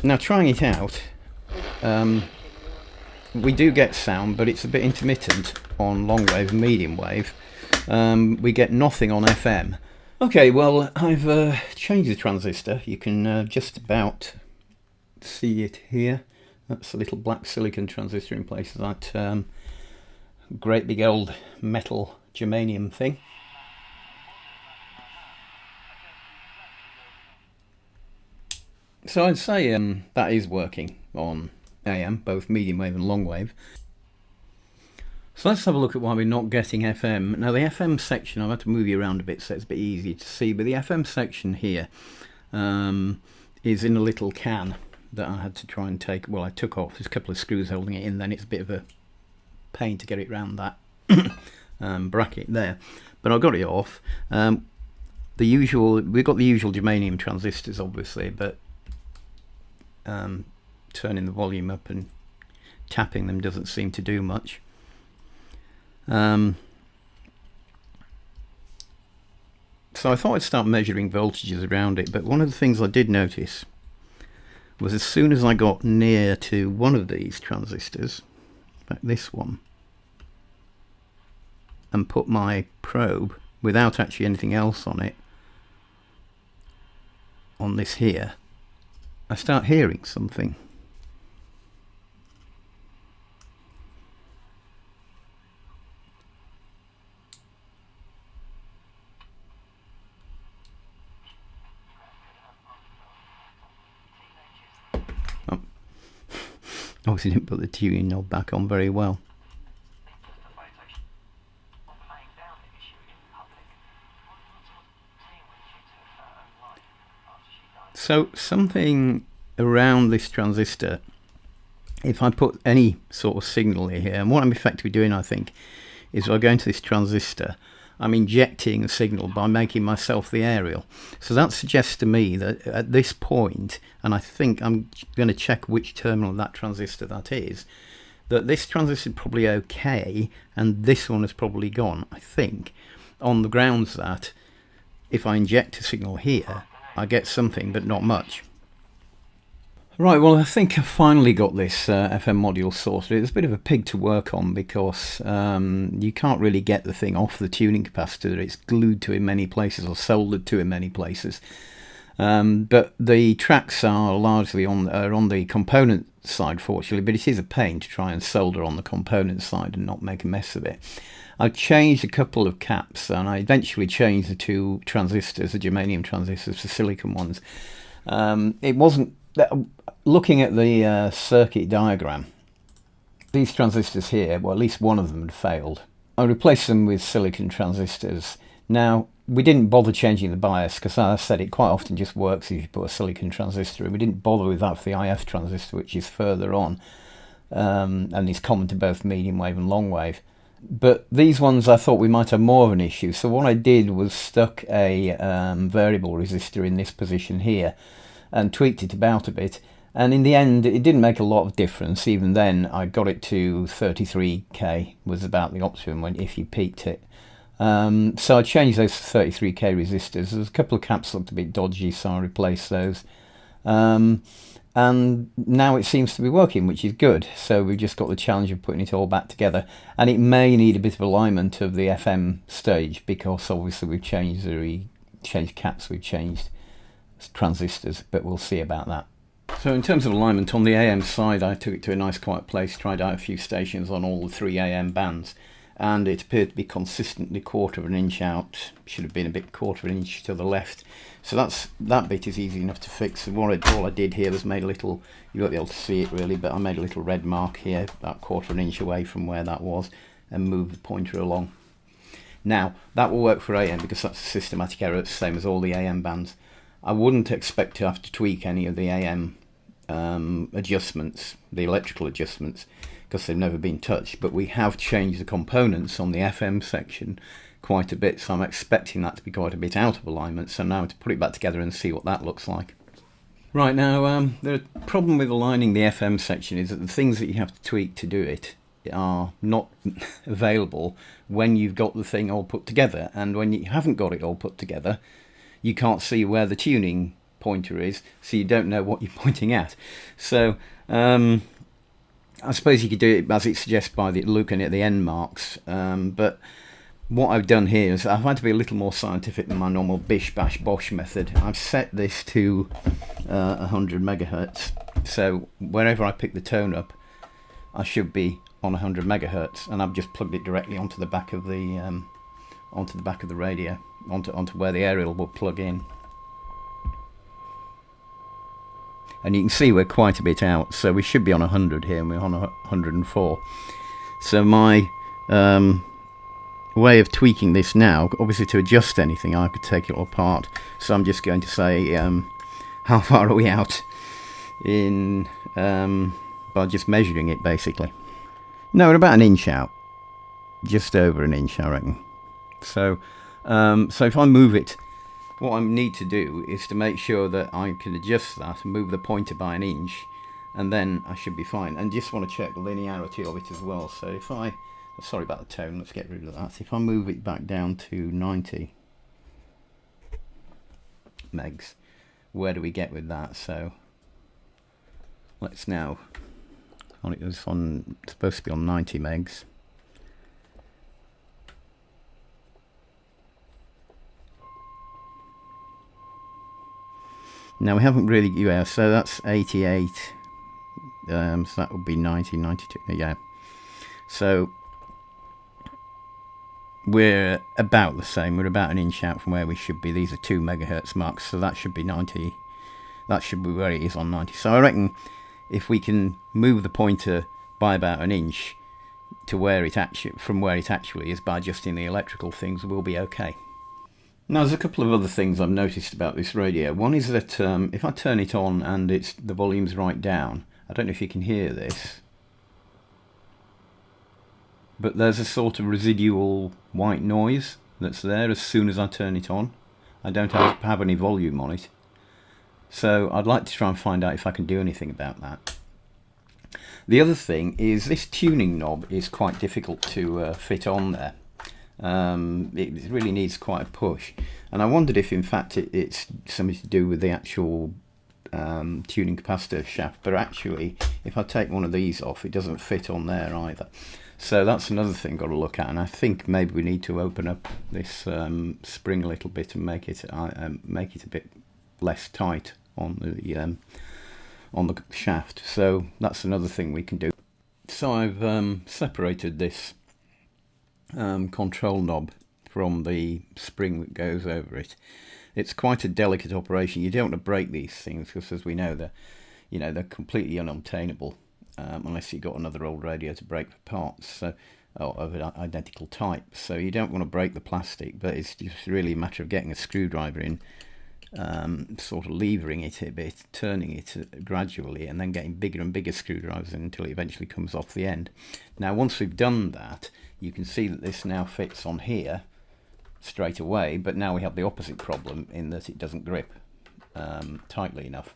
Now trying it out, we do get sound, but it's a bit intermittent on long wave and medium wave. We get nothing on FM. Okay, well, I've changed the transistor. You can just about see it here. That's a little black silicon transistor in place of that great big old metal germanium thing. So I'd say that is working on AM, both medium wave and long wave. So let's have a look at why we're not getting FM. Now the FM section, I've had to move you around a bit so it's a bit easier to see, but the FM section here is in a little can that I had to try and take, well, I took off. There's a couple of screws holding it in, then it's a bit of a pain to get it round that bracket there. But I got it off. We've got the usual germanium transistors obviously, but turning the volume up and tapping them doesn't seem to do much. So I thought I'd start measuring voltages around it, but one of the things I did notice was as soon as I got near to one of these transistors, like this one, and put my probe without actually anything else on it, on this here, I start hearing something. Obviously didn't put the tuning knob back on very well. So something around this transistor, if I put any sort of signal here, and what I'm effectively doing, I think, is I go into this transistor, I'm injecting a signal by making myself the aerial. So that suggests to me that at this point, and I think I'm going to check which terminal of that transistor that is, that this transistor is probably okay and this one has probably gone, I think, on the grounds that if I inject a signal here, I get something, but not much. Right, well, I think I've finally got this FM module sorted. It's a bit of a pig to work on because you can't really get the thing off the tuning capacitor. It's glued to in many places or soldered to in many places. But the tracks are largely on the component side, fortunately, but it is a pain to try and solder on the component side and not make a mess of it. I've changed a couple of caps, and I eventually changed the two transistors, the germanium transistors, for silicon ones. It wasn't... Looking at the circuit diagram, these transistors here, well, at least one of them had failed. I replaced them with silicon transistors. Now, we didn't bother changing the bias because, as I said, it quite often just works if you put a silicon transistor in. We didn't bother with that for the IF transistor, which is further on and is common to both medium wave and long wave. But these ones I thought we might have more of an issue, so what I did was stuck a variable resistor in this position here and tweaked it about a bit, and in the end it didn't make a lot of difference. Even then I got it to 33k was about the optimum when if you peaked it. So I changed those to 33k resistors. There's a couple of caps looked a bit dodgy, so I replaced those. And now it seems to be working, which is good. So we've just got the challenge of putting it all back together, and it may need a bit of alignment of the FM stage because obviously we've changed caps, we've changed transistors, but we'll see about that. So in terms of alignment on the AM side, I took it to a nice quiet place, tried out a few stations on all the 3 AM bands, and it appeared to be consistently 1/4 of an inch out. Should have been a bit 1/4 of an inch to the left. So that bit is easy enough to fix. And all I did here was made a little, you won't be able to see it really, but I made a little red mark here, about 1/4 of an inch away from where that was, and moved the pointer along. Now that will work for AM because that's a systematic error. It's the same as all the AM bands. I wouldn't expect to have to tweak any of the AM adjustments, the electrical adjustments, because they've never been touched, but we have changed the components on the FM section quite a bit, so I'm expecting that to be quite a bit out of alignment. So now to put it back together and see what that looks like. Right, now the problem with aligning the FM section is that the things that you have to tweak to do it are not available when you've got the thing all put together, and when you haven't got it all put together, you can't see where the tuning pointer is, so you don't know what you're pointing at. So I suppose you could do it as it suggests by looking at the end marks, but what I've done here is I've had to be a little more scientific than my normal bish bash bosh method. I've set this to 100 megahertz, so wherever I pick the tone up, I should be on 100 megahertz, and I've just plugged it directly onto the back of the radio, onto where the aerial will plug in. And you can see we're quite a bit out, so we should be on 100 here, and we're on 104. So my way of tweaking this now, obviously to adjust anything, I could take it all apart. So I'm just going to say, how far are we out in by just measuring it, basically. No, we're about an inch out, just over an inch, I reckon. So if I move it, what I need to do is to make sure that I can adjust that and move the pointer by an inch, and then I should be fine. And just want to check the linearity of it as well. So if I, sorry about the tone, let's get rid of that. If I move it back down to 90 megs, where do we get with that? So let's now, it was supposed to be on 90 megs. Now we haven't really, yeah, so that's 88, so that would be 90, 92, yeah. So we're about the same, we're about an inch out from where we should be. These are 2 megahertz marks, so that should be 90, that should be where it is on 90. So I reckon if we can move the pointer by about an inch to where it actually is by adjusting the electrical things, we'll be okay. Now there's a couple of other things I've noticed about this radio. One is that if I turn it on and the volume's right down, I don't know if you can hear this, but there's a sort of residual white noise that's there as soon as I turn it on. I don't have any volume on it. So I'd like to try and find out if I can do anything about that. The other thing is this tuning knob is quite difficult to fit on there. It really needs quite a push, and I wondered if in fact it's something to do with the actual tuning capacitor shaft, but actually if I take one of these off, it doesn't fit on there either. So that's another thing got to look at, and I think maybe we need to open up this spring a little bit and make it a bit less tight on the shaft. So that's another thing we can do. So I've separated this control knob from the spring that goes over it. It's quite a delicate operation. You don't want to break these things, because as we know, they're completely unobtainable unless you've got another old radio to break the parts of an identical type. So you don't want to break the plastic, but it's just really a matter of getting a screwdriver in, sort of levering it a bit, turning it gradually, and then getting bigger and bigger screwdrivers in until it eventually comes off the end. Now once we've done that, you can see that this now fits on here straight away, but now we have the opposite problem in that it doesn't grip tightly enough.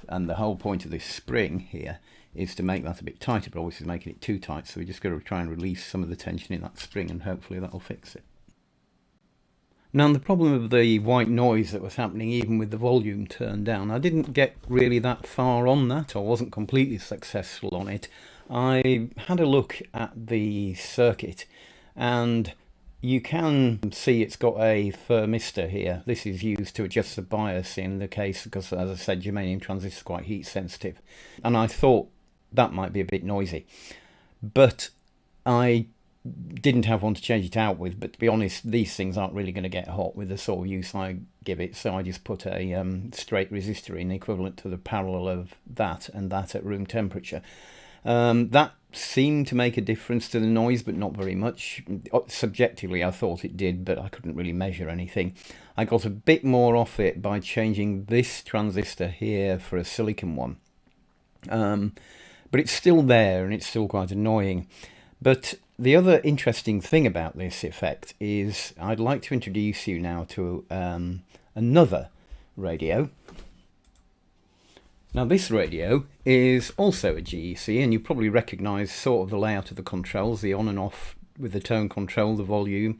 And the whole point of this spring here is to make that a bit tighter, but obviously making it too tight, so we just got to try and release some of the tension in that spring, and hopefully that'll fix it. Now the problem of the white noise that was happening even with the volume turned down, I didn't get really that far on that, or wasn't completely successful on it. I had a look at the circuit, and you can see it's got a thermistor here. This is used to adjust the bias in the case, because as I said, germanium transistors are quite heat sensitive, and I thought that might be a bit noisy, but I didn't have one to change it out with. But to be honest, these things aren't really going to get hot with the sort of use I give it, so I just put a straight resistor in equivalent to the parallel of that, and that at room temperature. That seemed to make a difference to the noise, but not very much. Subjectively I thought it did, but I couldn't really measure anything. I got a bit more off it by changing this transistor here for a silicon one, but it's still there and it's still quite annoying. But the other interesting thing about this effect is I'd like to introduce you now to another radio. Now this radio is also a GEC, and you probably recognise sort of the layout of the controls, the on and off with the tone control, the volume.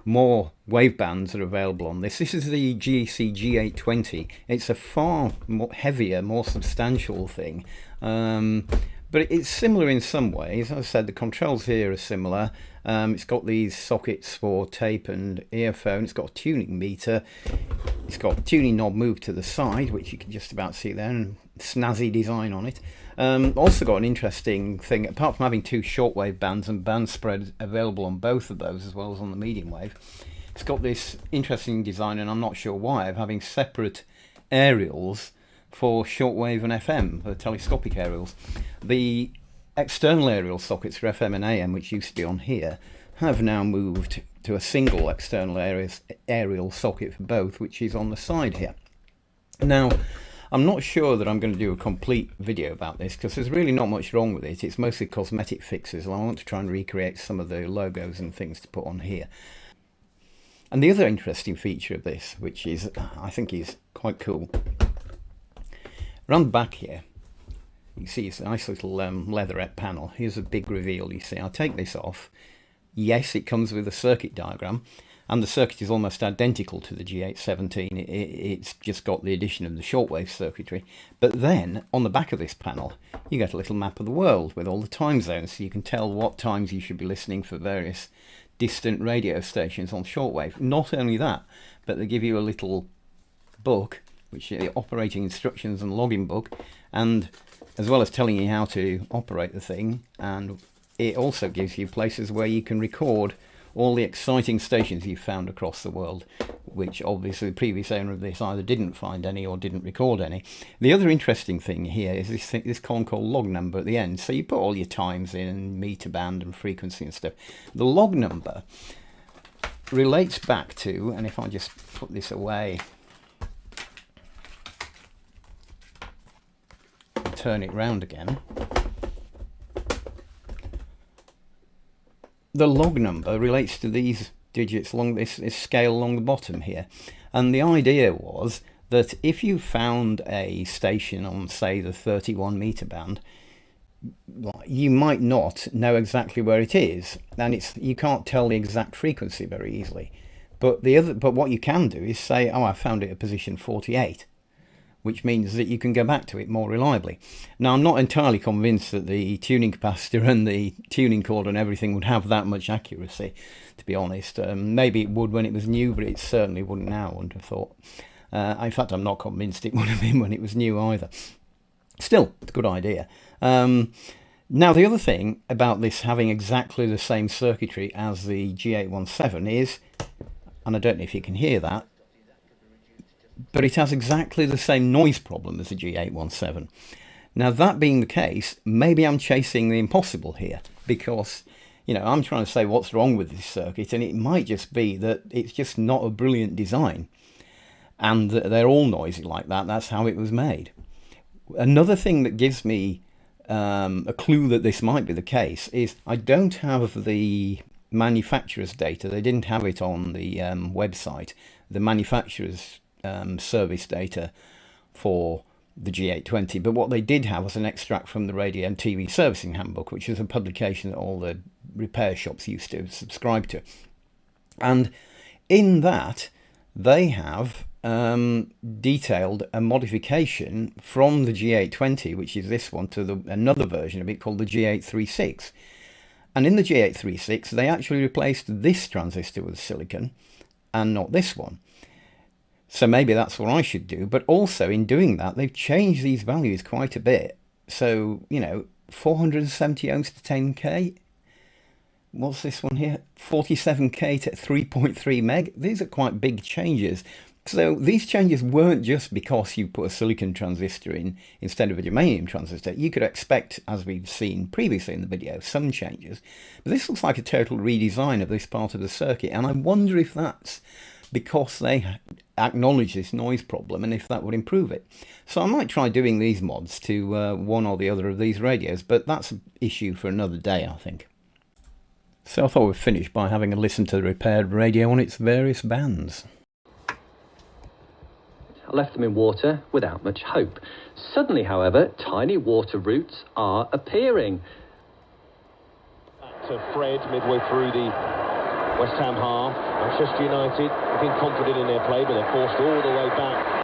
More wave bands are available on this. This is the GEC G820. It's a far more heavier, more substantial thing. But it's similar in some ways. As I said, the controls here are similar. It's got these sockets for tape and earphone. It's got a tuning meter. It's got a tuning knob moved to the side, which you can just about see there, and snazzy design on it. Also got an interesting thing, apart from having two shortwave bands and band spread available on both of those as well as on the medium wave. It's got this interesting design, and I'm not sure why, of having separate aerials for shortwave and FM, the telescopic aerials. The external aerial sockets for FM and AM, which used to be on here, have now moved to a single external aerial socket for both, which is on the side here. Now, I'm not sure that I'm going to do a complete video about this because there's really not much wrong with it. It's mostly cosmetic fixes, and I want to try and recreate some of the logos and things to put on here. And the other interesting feature of this, which is I think is quite cool, around the back here, you see it's a nice little leatherette panel. Here's a big reveal, you see. I'll take this off. Yes, it comes with a circuit diagram, and the circuit is almost identical to the G817. It's just got the addition of the shortwave circuitry. But then, on the back of this panel, you get a little map of the world with all the time zones, so you can tell what times you should be listening for various distant radio stations on shortwave. Not only that, but they give you a little book, which is the operating instructions and login book, and as well as telling you how to operate the thing, and it also gives you places where you can record all the exciting stations you've found across the world, which obviously the previous owner of this either didn't find any or didn't record any. The other interesting thing here is this column called log number at the end. So you put all your times in, meter band and frequency and stuff. The log number relates back to, and if I just put this away, turn it round again, the log number relates to these digits along this scale along the bottom here. And the idea was that if you found a station on, say, the 31 meter band, you might not know exactly where it is, and you can't tell the exact frequency very easily. But what you can do is say, oh, I found it at position 48. Which means that you can go back to it more reliably. Now, I'm not entirely convinced that the tuning capacitor and the tuning cord and everything would have that much accuracy, to be honest. Maybe it would when it was new, but it certainly wouldn't now, I wouldn't have thought. In fact, I'm not convinced it would have been when it was new either. Still, it's a good idea. Now, the other thing about this having exactly the same circuitry as the G817 is, and I don't know if you can hear that, but it has exactly the same noise problem as the G817. Now, that being the case, maybe I'm chasing the impossible here, because, you know, I'm trying to say what's wrong with this circuit, and it might just be that it's just not a brilliant design, and that they're all noisy like that. That's how it was made. Another thing that gives me a clue that this might be the case is I don't have the manufacturer's data. They didn't have it on the website. The manufacturer's service data for the G820, but what they did have was an extract from the Radio and TV Servicing Handbook, which is a publication that all the repair shops used to subscribe to. And in that, they have detailed a modification from the G820, which is this one, to another version of it called the G836. And in the G836, they actually replaced this transistor with silicon and not this one. So maybe that's what I should do. But also in doing that, they've changed these values quite a bit. So, you know, 470 ohms to 10k. What's this one here? 47k to 3.3 meg. These are quite big changes. So these changes weren't just because you put a silicon transistor in instead of a germanium transistor. You could expect, as we've seen previously in the video, some changes. But this looks like a total redesign of this part of the circuit. And I wonder if that's because they acknowledge this noise problem and if that would improve it. So I might try doing these mods to one or the other of these radios, but that's an issue for another day, I think. So I thought we'd finish by having a listen to the repaired radio on its various bands. I left them in water without much hope. Suddenly, however, tiny water roots are appearing. To Fred midway through the West Ham half. Manchester United looking confident in their play, but they're forced all the way back.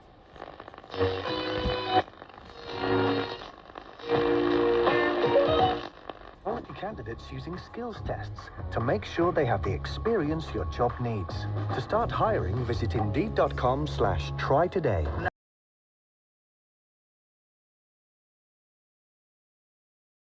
Quality candidates using skills tests to make sure they have the experience your job needs. To start hiring, visit Indeed.com/try today.